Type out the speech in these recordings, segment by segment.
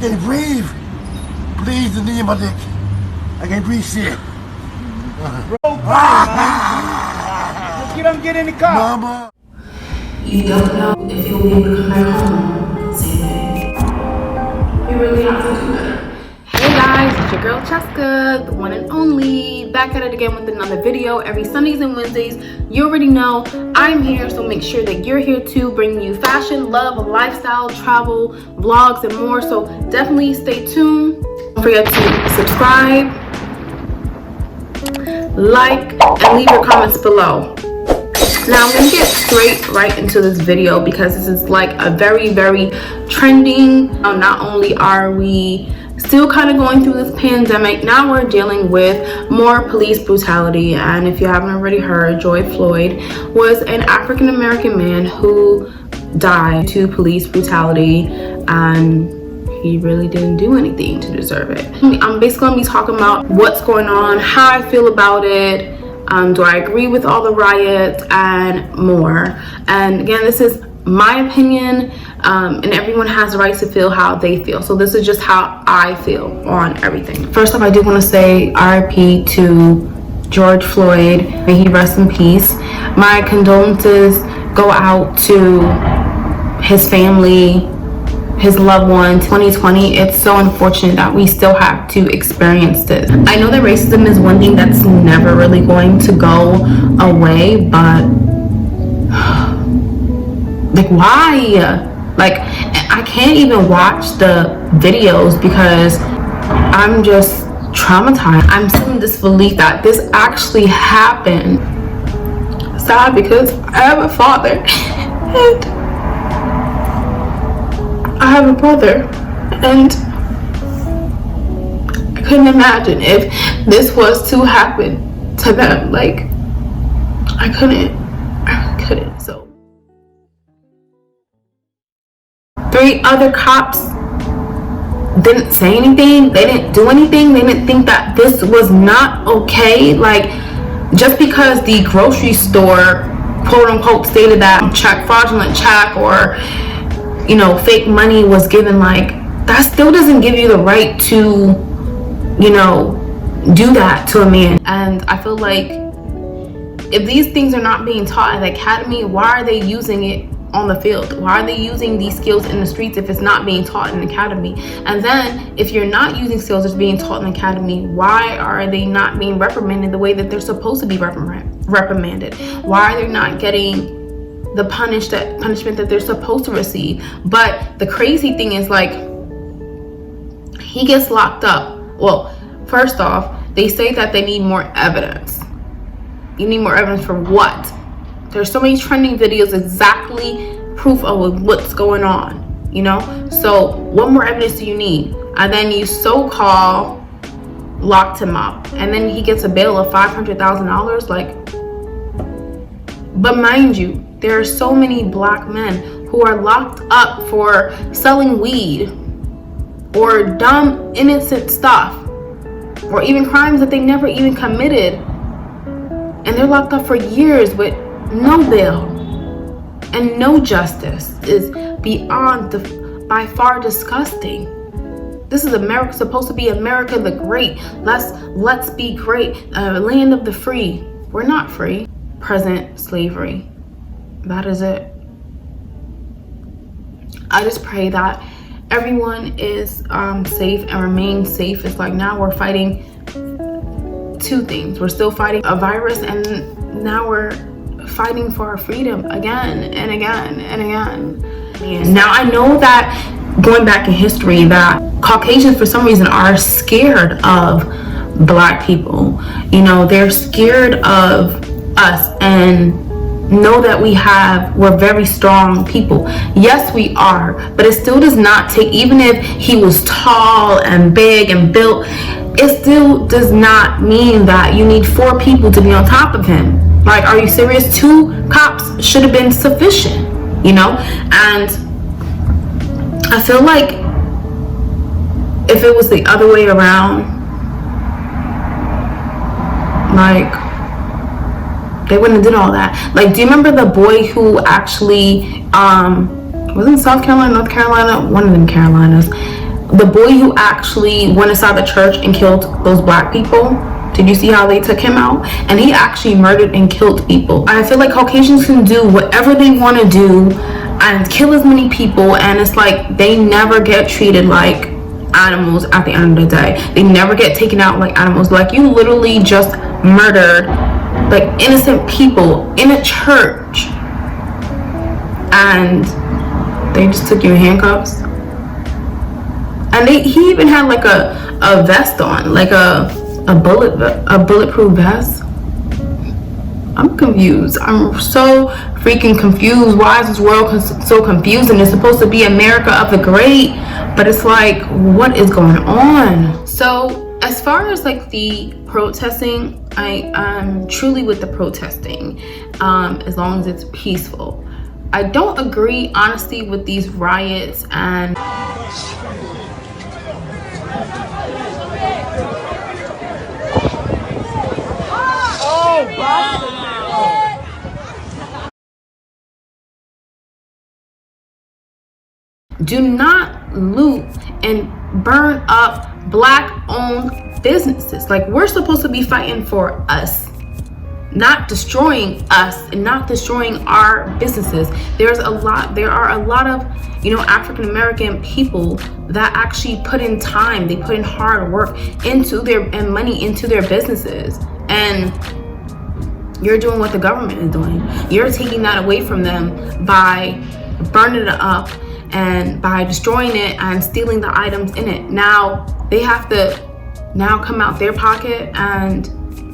can't breathe. Please, the knee in my dick. I can't breathe shit. Let's get in the car. Mama. You don't know if you'll be able to come back home. Same thing. You really have to do that. Hey guys, it's your girl Cheska, the one and only, back at it again with another video every Sundays and Wednesdays. You already know I'm here, so make sure that you're here too, bringing you fashion, love, lifestyle, travel, vlogs, and more. So definitely stay tuned. Don't forget to subscribe, like, and leave your comments below. Now I'm gonna get right into this video because this is like a very trending. Not only are we still kind of going through this pandemic, now we're dealing with more police brutality. And if you haven't already heard, George Floyd was an African-American man who died to police brutality, and he really didn't do anything to deserve it. I'm basically gonna be talking about what's going on, how I feel about it, do I agree with all the riots, and more. And again, this is my opinion, and everyone has the right to feel how they feel. So this is just how I feel on everything. First off, I do want to say RIP to George Floyd. May he rest in peace. My condolences go out to his family, his loved ones. 2020, it's so unfortunate that we still have to experience this. I know that racism is one thing that's never really going to go away, but like, why? Like, I can't even watch the videos because I'm just traumatized. I'm still in disbelief that this actually happened. Sad because I have a father and I have a brother, and I couldn't imagine if this was to happen to them. Like, I couldn't. So 3 other cops didn't say anything. They didn't do anything. They didn't think that this was not okay. Like, just because the grocery store quote unquote stated that fraudulent check or, you know, fake money was given, like, that still doesn't give you the right to, you know, do that to a man. And I feel like if these things are not being taught at the academy, why are they using it on the field? Why are they using these skills in the streets if it's not being taught in the academy? And then if you're not using skills that's being taught in the academy, why are they not being reprimanded the way that they're supposed to be reprimanded? Why are they not getting the punishment that they're supposed to receive? But the crazy thing is, like, he gets locked up. Well, first off, they say that they need more evidence. You need more evidence for what? There's so many trending videos, exactly proof of what's going on, you know? So what more evidence do you need? And then you so-called locked him up, and then he gets a bail of $500,000. Like, but mind you, there are so many black men who are locked up for selling weed or dumb innocent stuff, or even crimes that they never even committed, and they're locked up for years with no bail and no justice. Is beyond by far disgusting. This is America, supposed to be America the Great. Let's be great, land of the free. We're not free. Present slavery. That is it. I just pray that everyone is safe and remains safe. It's like now we're fighting 2 things. We're still fighting a virus, and now we're fighting for our freedom again and again and again. And now I know that going back in history, that Caucasians for some reason are scared of black people. You know, they're scared of us and know that we're very strong people. Yes, we are, but it still does not take, even if he was tall and big and built, it still does not mean that you need 4 people to be on top of him. Like, are you serious? 2 cops should have been sufficient, you know? And I feel like if it was the other way around, like, they wouldn't have did all that. Like, do you remember the boy who actually was in South Carolina, North Carolina, one of them Carolinas, the boy who actually went inside the church and killed those black people, did you see how they took him out? And he actually murdered and killed people. I feel like Caucasians can do whatever they want to do and kill as many people, and it's like they never get treated like animals at the end of the day. They never get taken out like animals. Like, you literally just murdered like innocent people in a church, and they just took you in handcuffs. And he even had like a vest on, like a bulletproof vest. I'm confused. I'm so freaking confused. Why is this world so confusing? It's supposed to be America of the great, but it's like, what is going on? So as far as like the protesting, I'm truly with the protesting, as long as it's peaceful. I don't agree, honestly, with these riots and do not loot and burn up black owned businesses. Like, we're supposed to be fighting for us, not destroying us and not destroying our businesses. There are a lot of, you know, African American people that actually put in time, they put in hard work into and money into their businesses, and you're doing what the government is doing. You're taking that away from them by burning it up and by destroying it and stealing the items in it. Now they have to come out their pocket, and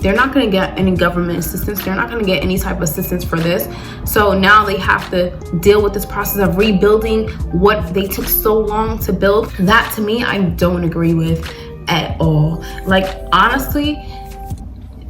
they're not going to get any government assistance. They're not going to get any type of assistance for this. So now they have to deal with this process of rebuilding what they took so long to build. That, to me, I don't agree with at all. Like, honestly,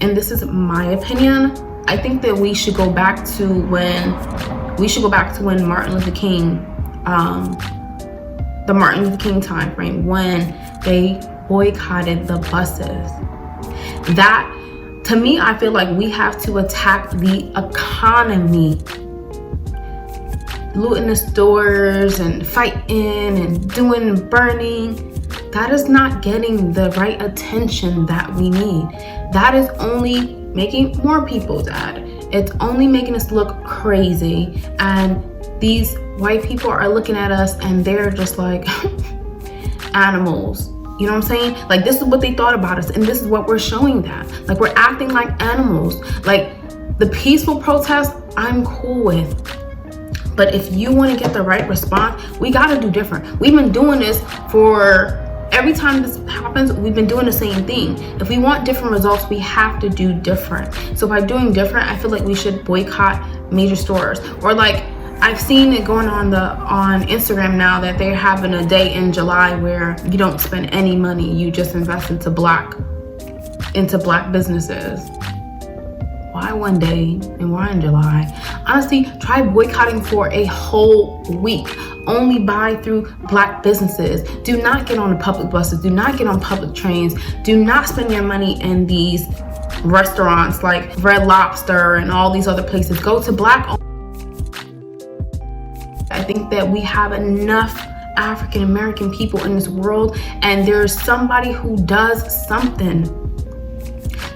and this is my opinion, I think that we should go back to when Martin Luther King, the Martin Luther King time frame, when they boycotted the buses. That, to me, I feel like we have to attack the economy. Looting the stores and fighting and doing burning, that is not getting the right attention that we need. That is only making more people dead. It's only making us look crazy, and these white people are looking at us and they're just like animals. You know what I'm saying? Like, this is what they thought about us, and this is what we're showing them. Like, we're acting like animals. Like, the peaceful protest, I'm cool with. But if you want to get the right response, we got to do different. We've been doing this for, every time this happens, we've been doing the same thing. If we want different results, we have to do different. So by doing different, I feel like we should boycott major stores. Or like, I've seen it going on Instagram now that they're having a day in July where you don't spend any money, you just invest into black businesses. Why one day and why in July? Honestly, try boycotting for a whole week. Only buy through black businesses. Do not get on the public buses. Do not get on public trains. Do not spend your money in these restaurants like Red Lobster and all these other places. Go to black. I think that we have enough African American people in this world, and there's somebody who does something.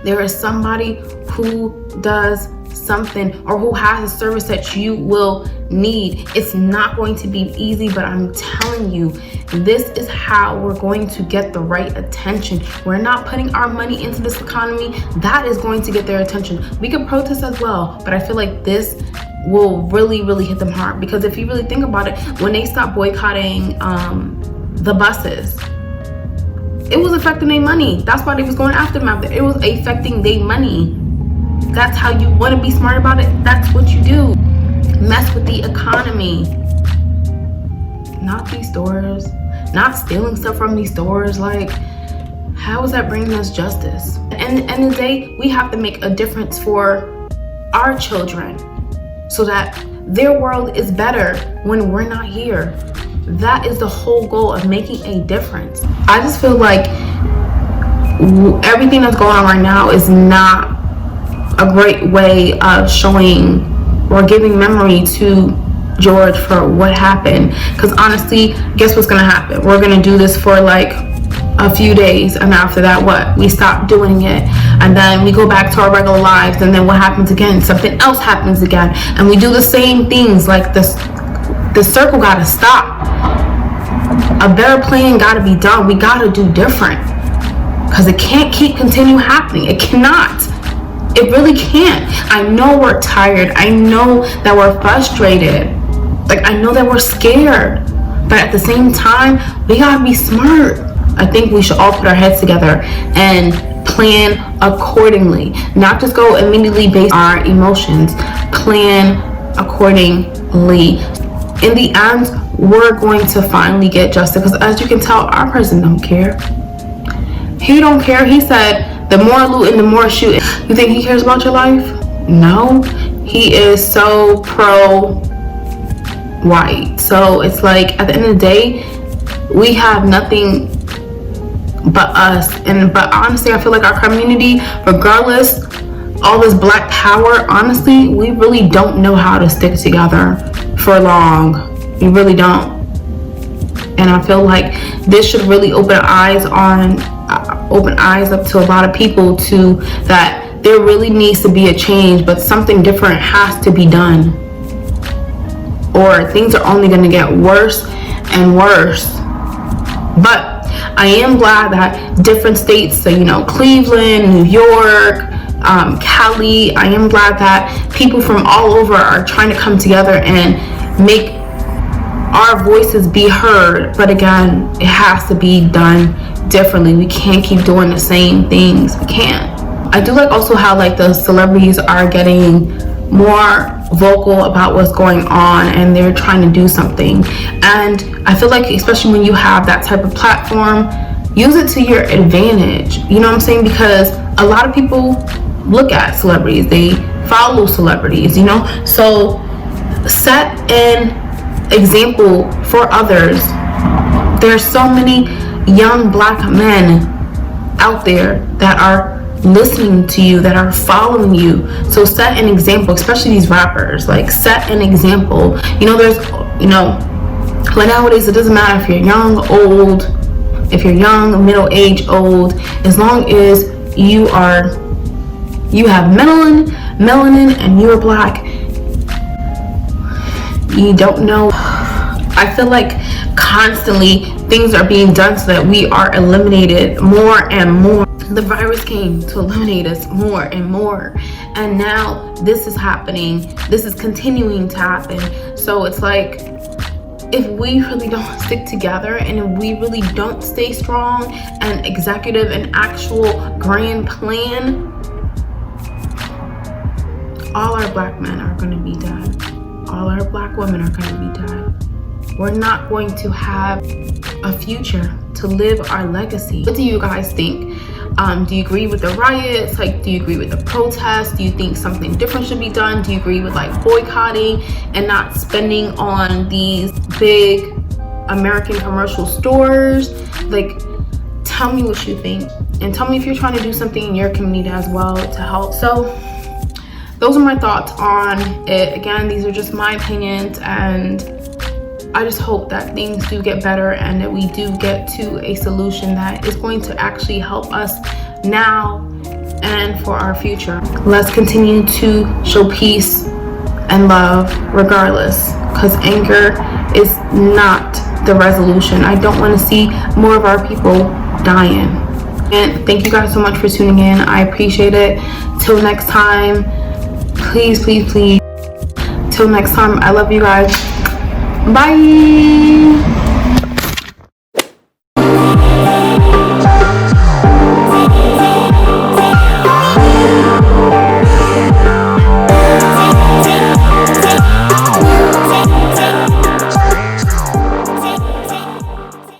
There is somebody who does something, or who has a service that you will need. It's not going to be easy, but I'm telling you, this is how we're going to get the right attention. We're not putting our money into this economy. That is going to get their attention. We could protest as well, but I feel like this will really, really hit them hard, because if you really think about it, when they stopped boycotting the buses, it was affecting their money. That's why they was going after them out there. It was affecting their money. That's how you want to be smart about it. That's what you do. Mess with the economy. Not these stores. Not stealing stuff from these stores. Like, how is that bringing us justice? And at the end of the day, we have to make a difference for our children, so that their world is better when we're not here. That is the whole goal of making a difference. I just feel like everything that's going on right now is not a great way of showing or giving memory to George for what happened. Because honestly, guess what's gonna happen? We're gonna do this for like a few days, and after that, what? We stop doing it, and then we go back to our regular lives, and then what happens again? Something else happens again, and we do the same things. Like this, the circle gotta stop. A better plan gotta be done. We gotta do different, because it can't continue happening. It cannot. It really can't. I know we're tired. I know that we're frustrated. Like, I know that we're scared, but at the same time, we gotta be smart. I think we should all put our heads together and plan accordingly, not just go immediately based on our emotions. Plan accordingly. In the end, we're going to finally get justice, because as you can tell, our president don't care. He don't care. He said the more looting, the more shooting. You think he cares about your life? No. He is so pro white. So it's like, at the end of the day, we have nothing but us. But honestly, I feel like our community, regardless all this black power, honestly, we really don't know how to stick together for long. We really don't. And I feel like this should really open eyes up to a lot of people to that there really needs to be a change, but something different has to be done, or things are only going to get worse and worse. But I am glad that different states, so Cleveland, New York, Cali, I am glad that people from all over are trying to come together and make our voices be heard. But again, it has to be done differently. We can't keep doing the same things. We can't. I do like also how like the celebrities are getting more vocal about what's going on, and they're trying to do something. And I feel like, especially when you have that type of platform, use it to your advantage. You know what I'm saying? Because a lot of people look at celebrities, they follow celebrities, so set an example for others. There's so many young black men out there that are listening to you, that are following you. So set an example, especially these rappers. Like, set an example. There's like nowadays, it doesn't matter if you're young, old, if you're young, middle-aged, old, as long as you have melanin and you're black. You don't know. I feel like constantly things are being done so that we are eliminated more and more. The virus came to eliminate us more and more, and now this is happening. This is continuing to happen. So it's like, if we really don't stick together, and if we really don't stay strong and executive and actual grand plan, all our black men are going to be dead. All our black women are going to be dead. We're not going to have a future to live our legacy. What do you guys think? Do you agree with the riots? Like, do you agree with the protests? Do you think something different should be done? Do you agree with like boycotting and not spending on these big American commercial stores? Like, tell me what you think, and tell me if you're trying to do something in your community as well to help. So those are my thoughts on it. Again, these are just my opinions, and I just hope that things do get better and that we do get to a solution that is going to actually help us now and for our future. Let's continue to show peace and love regardless, because anger is not the resolution. I don't want to see more of our people dying. And thank you guys so much for tuning in. I appreciate it. Till next time, please. Till next time, I love you guys. Bye.